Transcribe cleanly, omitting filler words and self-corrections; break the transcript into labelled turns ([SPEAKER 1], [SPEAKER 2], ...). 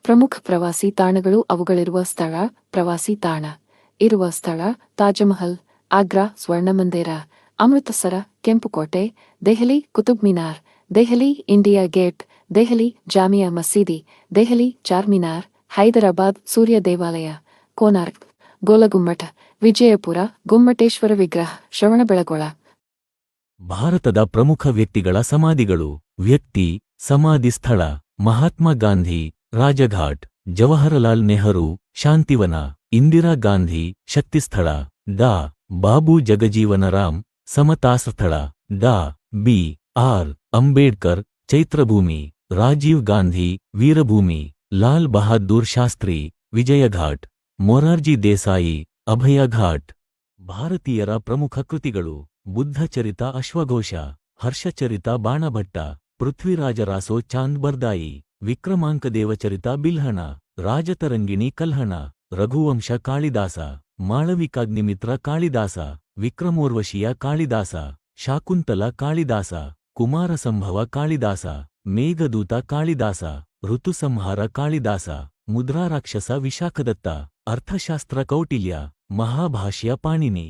[SPEAKER 1] ಪ್ರಮುಖ ಪ್ರವಾಸಿ ತಾಣಗಳು ಅವುಗಳಿರುವ ಸ್ಥಳ ಪ್ರವಾಸಿ ತಾಣ ಇರುವ ಸ್ಥಳ ತಾಜ್ಮಹಲ್, ಆಗ್ರಾ ಸ್ವರ್ಣಮಂದಿರ, ಅಮೃತಸರ ಕೆಂಪುಕೋಟೆ, ದೆಹಲಿ ಕುತುಬ್ ಮಿನಾರ್, ದೆಹಲಿ ಇಂಡಿಯಾ ಗೇಟ್, ದೆಹಲಿ ಜಾಮಿಯಾ ಮಸೀದಿ, ದೆಹಲಿ ಚಾರ್ಮಿನಾರ್, ಹೈದರಾಬಾದ್ ಸೂರ್ಯ ದೇವಾಲಯ, ಕೋನಾರ್ಕ್, ಗೋಲಗುಮ್ಮಟ, ವಿಜಯಪುರ ಗುಮ್ಮಟೇಶ್ವರ ವಿಗ್ರಹ, ಶ್ರವಣಬೆಳಗೊಳ.
[SPEAKER 2] ಭಾರತದ ಪ್ರಮುಖ ವ್ಯಕ್ತಿಗಳ ಸಮಾಧಿಗಳು. ವ್ಯಕ್ತಿ ಸಮಾಧಿ ಸ್ಥಳ ಮಹಾತ್ಮ ಗಾಂಧಿ ರಾಜಘಾಟ್, ಜವಾಹರಲಾಲ್ ನೆಹರು ಶಾಂತಿವನ, ಇಂದಿರಾ ಗಾಂಧಿ ಶಕ್ತಿಸ್ಥಳ, ಡಾ. ಬಾಬು ಜಗಜೀವನರಾಮ್ ಸಮತಾಸ್ಥಳ, ಡಾ. ಬಿ. ಆರ್. ಅಂಬೇಡ್ಕರ್ ಚೈತ್ರಭೂಮಿ, ರಾಜೀವ್ ಗಾಂಧಿ ವೀರಭೂಮಿ, ಲಾಲ್ ಬಹಾದ್ದೂರ್ ಶಾಸ್ತ್ರಿ ವಿಜಯಘಾಟ್, ಮೊರಾರ್ಜಿ ದೇಸಾಯಿ ಅಭಯಘಾಟ್. ಭಾರತೀಯರ ಪ್ರಮುಖ ಕೃತಿಗಳು: ಬುದ್ಧಚರಿತ ಅಶ್ವಘೋಷ, ಹರ್ಷಚರಿತ ಬಾಣಭಟ್ಟ, ಪೃಥ್ವಿರಾಜರಾಸೋ ಚಾಂದ್ ಬರ್ದಾಯಿ, ವಿಕ್ರಮಾಂಕದೇವಚರಿತ ಬಿಲ್ಹಣ, ರಾಜತರಂಗಿಣಿ ಕಲ್ಹಣ, ರಘುವಂಶ ಕಾಳಿದಾಸ, ಮಾಳವಿಕಾಗ್ನಿಮಿತ್ರ ಕಾಳಿದಾಸ, ವಿಕ್ರಮೋರ್ವಶಿಯ ಕಾಳಿದಾಸ, ಶಾಕುಂತಲ ಕಾಳಿದಾಸ, ಕುಮಾರಸಂಭವ ಕಾಳಿದಾಸ, ಮೇಘದೂತ ಕಾಳಿದಾಸ, ಋತುಸಂಹಾರ ಕಾಳಿದಾಸ, ಮುದ್ರಾರಾಕ್ಷಸ ವಿಶಾಖದತ್ತ, ಅರ್ಥಶಾಸ್ತ್ರ ಕೌಟಿಲ್ಯ, ಮಹಾಭಾಷ್ಯ ಪಾಣಿನಿ.